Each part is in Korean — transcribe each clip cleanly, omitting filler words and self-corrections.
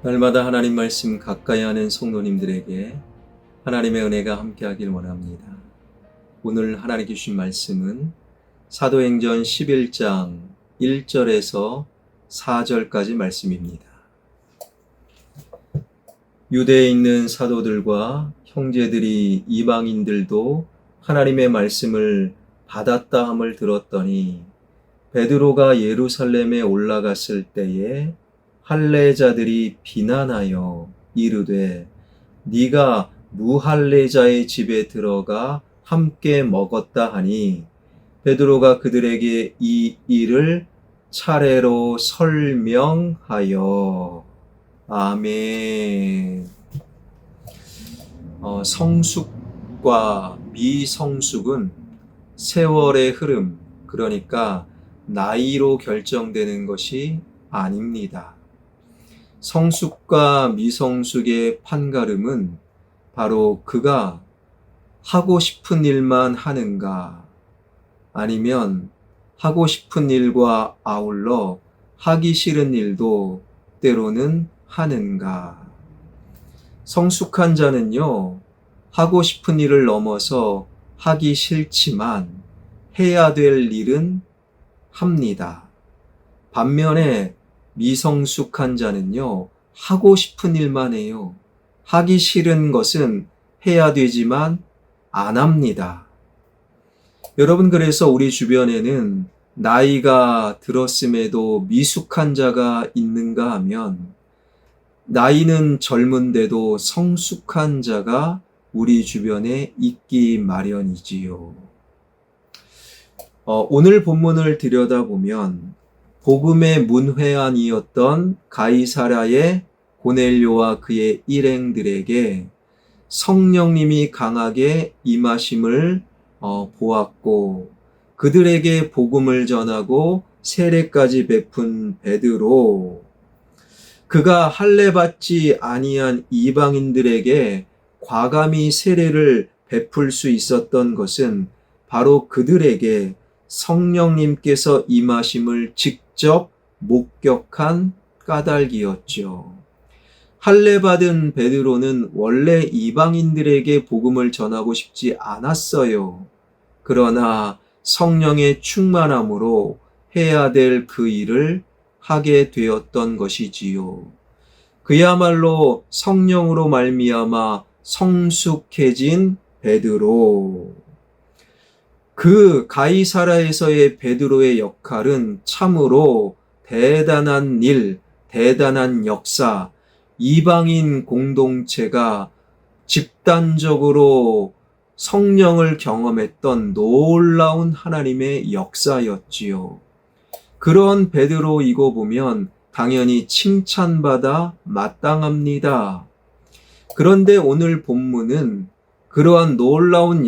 날마다 하나님 말씀 가까이 하는 성도님들에게 하나님의 은혜가 함께하길 원합니다. 오늘 하나님께 주신 말씀은 사도행전 11장 1절에서 4절까지 말씀입니다. 유대에 있는 사도들과 형제들이 이방인들도 하나님의 말씀을 받았다 함을 들었더니 베드로가 예루살렘에 올라갔을 때에 할례자들이 비난하여 이르되 네가 무할례자의 집에 들어가 함께 먹었다 하니 베드로가 그들에게 이 일을 차례로 설명하여. 아멘. 성숙과 미성숙은 세월의 흐름, 그러니까 나이로 결정되는 것이 아닙니다. 성숙과 미성숙의 판가름은 바로 그가 하고 싶은 일만 하는가, 아니면 하고 싶은 일과 아울러 하기 싫은 일도 때로는 하는가. 성숙한 자는요, 하고 싶은 일을 넘어서 하기 싫지만 해야 될 일은 합니다. 반면에 미성숙한 자는요, 하고 싶은 일만 해요. 하기 싫은 것은 해야 되지만 안 합니다. 여러분, 그래서 우리 주변에는 나이가 들었음에도 미숙한 자가 있는가 하면 나이는 젊은데도 성숙한 자가 우리 주변에 있기 마련이지요. 오늘 본문을 들여다보면 복음의 문회안이었던 가이사랴의 고넬료와 그의 일행들에게 성령님이 강하게 임하심을 보았고, 그들에게 복음을 전하고 세례까지 베푼 베드로, 그가 할례받지 아니한 이방인들에게 과감히 세례를 베풀 수 있었던 것은 바로 그들에게 성령님께서 임하심을 직접 목격한 까닭이었죠. 할례받은 베드로는 원래 이방인들에게 복음을 전하고 싶지 않았어요. 그러나 성령의 충만함으로 해야 될 그 일을 하게 되었던 것이지요. 그야말로 성령으로 말미암아 성숙해진 베드로. 그 가이사랴에서의 베드로의 역할은 참으로 대단한 일, 대단한 역사, 이방인 공동체가 집단적으로 성령을 경험했던 놀라운 하나님의 역사였지요. 그런 베드로이고 보면 당연히 칭찬받아 마땅합니다. 그런데 오늘 본문은 그러한 놀라운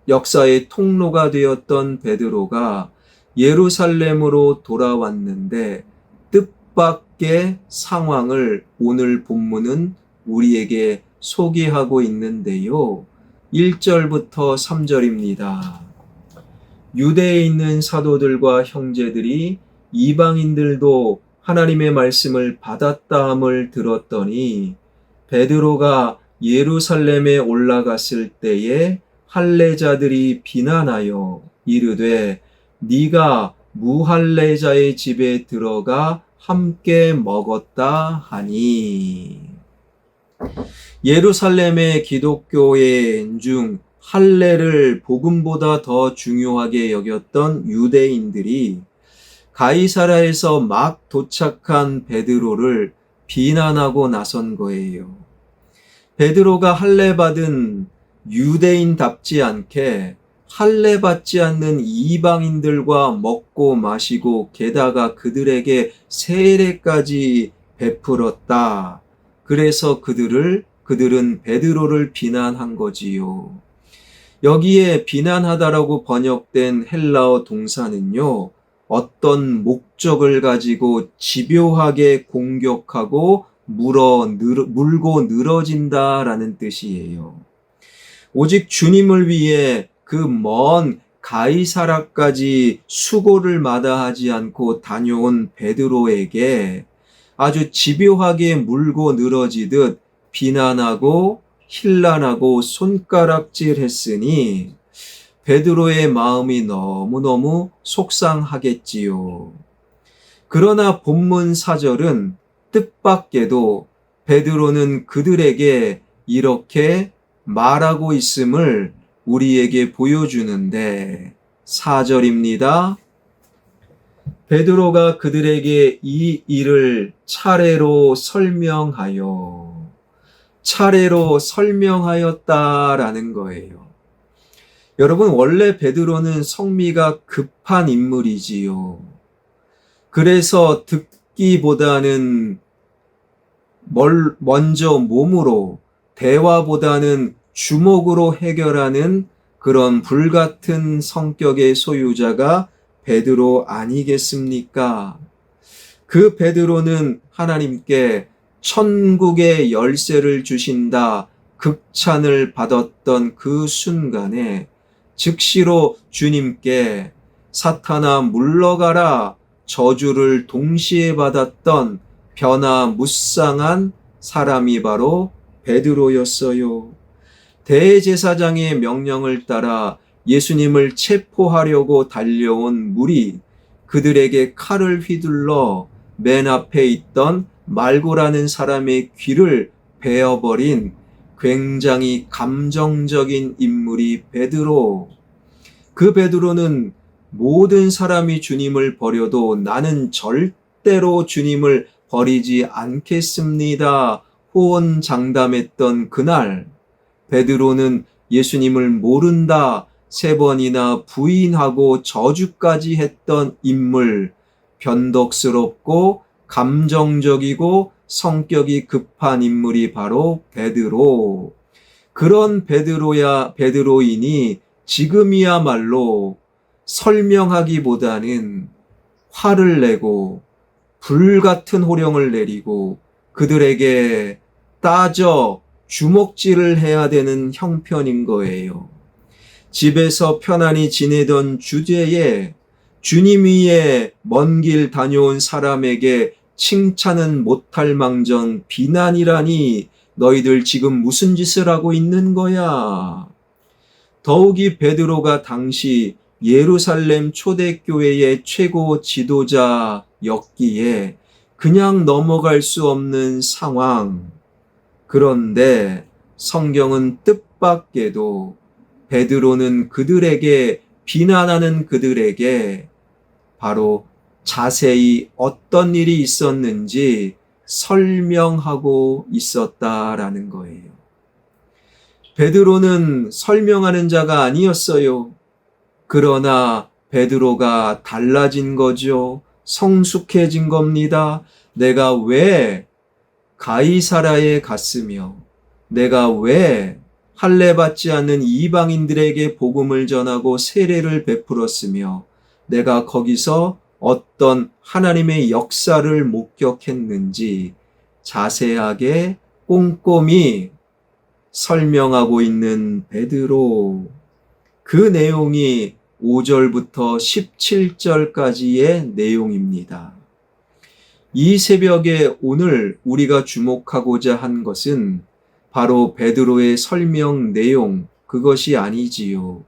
역사의 통로가 되었던 베드로가 예루살렘으로 돌아왔는데 뜻밖의 상황을 오늘 본문은 우리에게 소개하고 있는데요. 1절부터 3절입니다. 유대에 있는 사도들과 형제들이 이방인들도 하나님의 말씀을 받았다 함을 들었더니 베드로가 예루살렘에 올라갔을 때에 할례자들이 비난하여 이르되 네가 무할례자의 집에 들어가 함께 먹었다 하니. 예루살렘의 기독교인 중 할례를 복음보다 더 중요하게 여겼던 유대인들이 가이사랴에서 막 도착한 베드로를 비난하고 나선 거예요. 베드로가 할례받은 유대인답지 않게 할례받지 않는 이방인들과 먹고 마시고 게다가 그들에게 세례까지 베풀었다. 그래서 그들은 베드로를 비난한 거지요. 여기에 비난하다라고 번역된 헬라어 동사는요, 어떤 목적을 가지고 집요하게 공격하고 물고 늘어진다라는 뜻이에요. 오직 주님을 위해 그 먼 가이사랴까지 수고를 마다하지 않고 다녀온 베드로에게 아주 집요하게 물고 늘어지듯 비난하고 힐난하고 손가락질했으니 베드로의 마음이 너무너무 속상하겠지요. 그러나 본문 4절은 뜻밖에도 베드로는 그들에게 이렇게 말하고 있음을 우리에게 보여주는데 4절입니다. 베드로가 그들에게 이 일을 차례로 설명하였다라는 거예요. 여러분, 원래 베드로는 성미가 급한 인물이지요. 그래서 듣기보다는 먼저 몸으로, 대화보다는 주먹으로 해결하는 그런 불같은 성격의 소유자가 베드로 아니겠습니까? 그 베드로는 하나님께 천국의 열쇠를 주신다 극찬을 받았던 그 순간에 즉시로 주님께 사탄아 물러가라 저주를 동시에 받았던 변화무쌍한 사람이 바로 베드로였어요. 대제사장의 명령을 따라 예수님을 체포하려고 달려온 무리, 그들에게 칼을 휘둘러 맨 앞에 있던 말고라는 사람의 귀를 베어버린 굉장히 감정적인 인물이 베드로. 그 베드로는 모든 사람이 주님을 버려도 나는 절대로 주님을 버리지 않겠습니다. 호언장담했던 그날 베드로는 예수님을 모른다 3번이나 부인하고 저주까지 했던 인물, 변덕스럽고 감정적이고 성격이 급한 인물이 바로 베드로. 그런 베드로이니 지금이야말로 설명하기보다는 화를 내고 불같은 호령을 내리고 그들에게 따져 주먹질을 해야 되는 형편인 거예요. 집에서 편안히 지내던 주제에 주님 위에 먼 길 다녀온 사람에게 칭찬은 못할 망정 비난이라니 너희들 지금 무슨 짓을 하고 있는 거야? 더욱이 베드로가 당시 예루살렘 초대교회의 최고 지도자였기에 그냥 넘어갈 수 없는 상황. 그런데 성경은 뜻밖에도 베드로는 비난하는 그들에게 바로 자세히 어떤 일이 있었는지 설명하고 있었다라는 거예요. 베드로는 설명하는 자가 아니었어요. 그러나 베드로가 달라진 거죠. 성숙해진 겁니다. 내가 왜 가이사라에 갔으며 내가 왜 할례 받지 않는 이방인들에게 복음을 전하고 세례를 베풀었으며 내가 거기서 어떤 하나님의 역사를 목격했는지 자세하게 꼼꼼히 설명하고 있는 베드로. 그 내용이 5절부터 17절까지의 내용입니다. 이 새벽에 오늘 우리가 주목하고자 한 것은 바로 베드로의 설명 내용, 그것이 아니지요.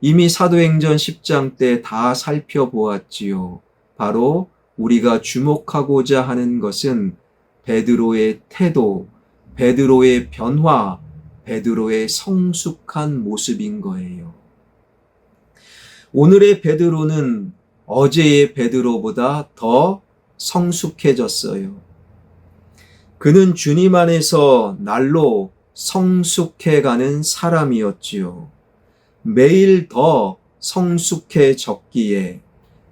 이미 사도행전 10장 때 다 살펴보았지요. 바로 우리가 주목하고자 하는 것은 베드로의 태도, 베드로의 변화, 베드로의 성숙한 모습인 거예요. 오늘의 베드로는 어제의 베드로보다 더 성숙해졌어요. 그는 주님 안에서 날로 성숙해가는 사람이었지요. 매일 더 성숙해졌기에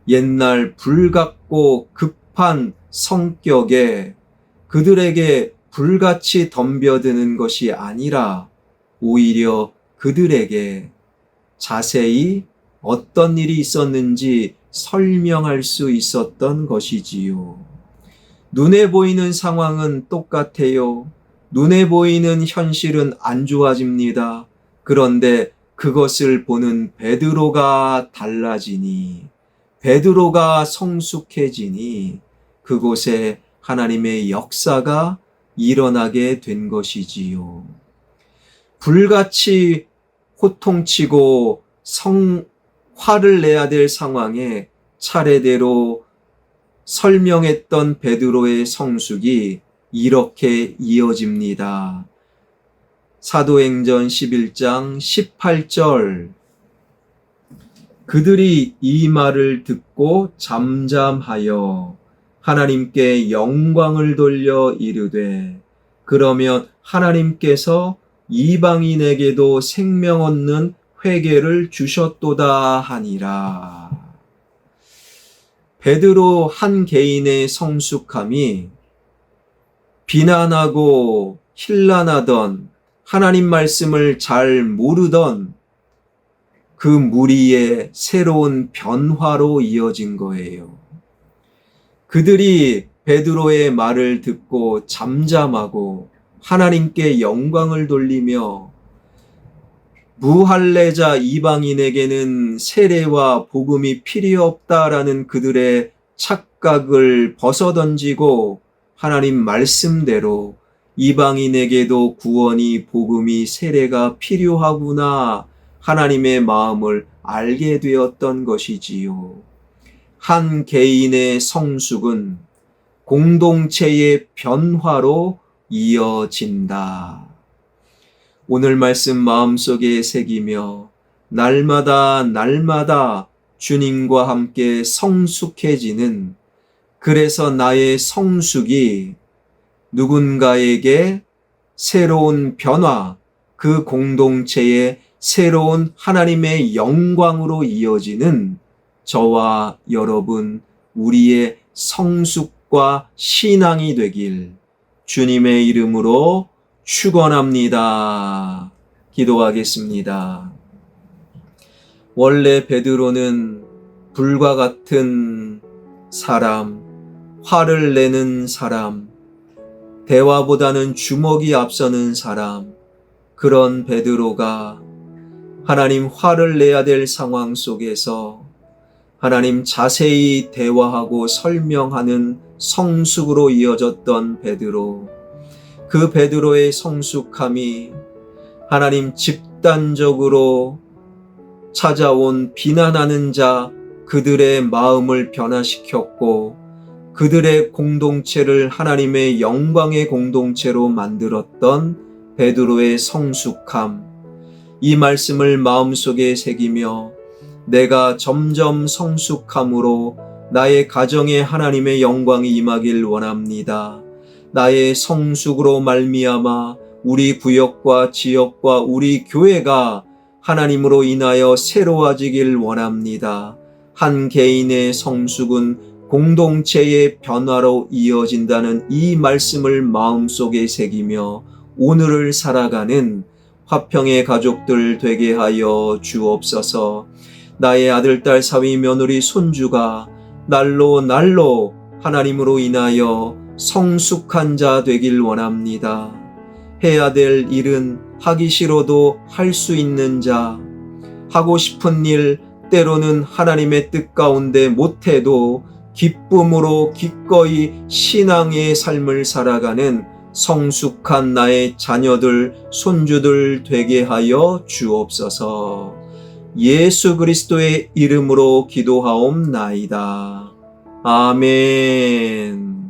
옛날 불같고 급한 성격에 그들에게 불같이 덤벼드는 것이 아니라 오히려 그들에게 자세히 어떤 일이 있었는지 설명할 수 있었던 것이지요. 눈에 보이는 상황은 똑같아요. 눈에 보이는 현실은 안 좋아집니다. 그런데 그것을 보는 베드로가 달라지니, 베드로가 성숙해지니 그곳에 하나님의 역사가 일어나게 된 것이지요. 불같이 호통치고 화를 내야 될 상황에 차례대로 설명했던 베드로의 성숙이 이렇게 이어집니다. 사도행전 11장 18절. 그들이 이 말을 듣고 잠잠하여 하나님께 영광을 돌려 이르되, 그러면 하나님께서 이방인에게도 생명 얻는 회개를 주셨도다 하니라. 베드로 한 개인의 성숙함이 비난하고 힐난하던 하나님 말씀을 잘 모르던 그 무리의 새로운 변화로 이어진 거예요. 그들이 베드로의 말을 듣고 잠잠하고 하나님께 영광을 돌리며 무할례자 이방인에게는 세례와 복음이 필요 없다라는 그들의 착각을 벗어던지고 하나님 말씀대로 이방인에게도 구원이, 복음이, 세례가 필요하구나 하나님의 마음을 알게 되었던 것이지요. 한 개인의 성숙은 공동체의 변화로 이어진다. 오늘 말씀 마음속에 새기며 날마다 주님과 함께 성숙해지는, 그래서 나의 성숙이 누군가에게 새로운 변화, 그 공동체의 새로운 하나님의 영광으로 이어지는 저와 여러분, 우리의 성숙과 신앙이 되길 주님의 이름으로 축원합니다. 기도하겠습니다. 원래 베드로는 불과 같은 사람, 화를 내는 사람, 대화보다는 주먹이 앞서는 사람, 그런 베드로가 하나님 화를 내야 될 상황 속에서 하나님 자세히 대화하고 설명하는 성숙으로 이어졌던 베드로, 그 베드로의 성숙함이 하나님 집단적으로 찾아온 비난하는 자, 그들의 마음을 변화시켰고 그들의 공동체를 하나님의 영광의 공동체로 만들었던 베드로의 성숙함, 이 말씀을 마음속에 새기며 내가 점점 성숙함으로 나의 가정에 하나님의 영광이 임하길 원합니다. 나의 성숙으로 말미암아 우리 구역과 지역과 우리 교회가 하나님으로 인하여 새로워지길 원합니다. 한 개인의 성숙은 공동체의 변화로 이어진다는 이 말씀을 마음속에 새기며 오늘을 살아가는 화평의 가족들 되게 하여 주옵소서. 나의 아들, 딸, 사위, 며느리, 손주가 날로 하나님으로 인하여 성숙한 자 되길 원합니다. 해야 될 일은 하기 싫어도 할 수 있는 자, 하고 싶은 일 때로는 하나님의 뜻 가운데 못해도 기쁨으로 기꺼이 신앙의 삶을 살아가는 성숙한 나의 자녀들, 손주들 되게 하여 주옵소서. 예수 그리스도의 이름으로 기도하옵나이다. 아멘.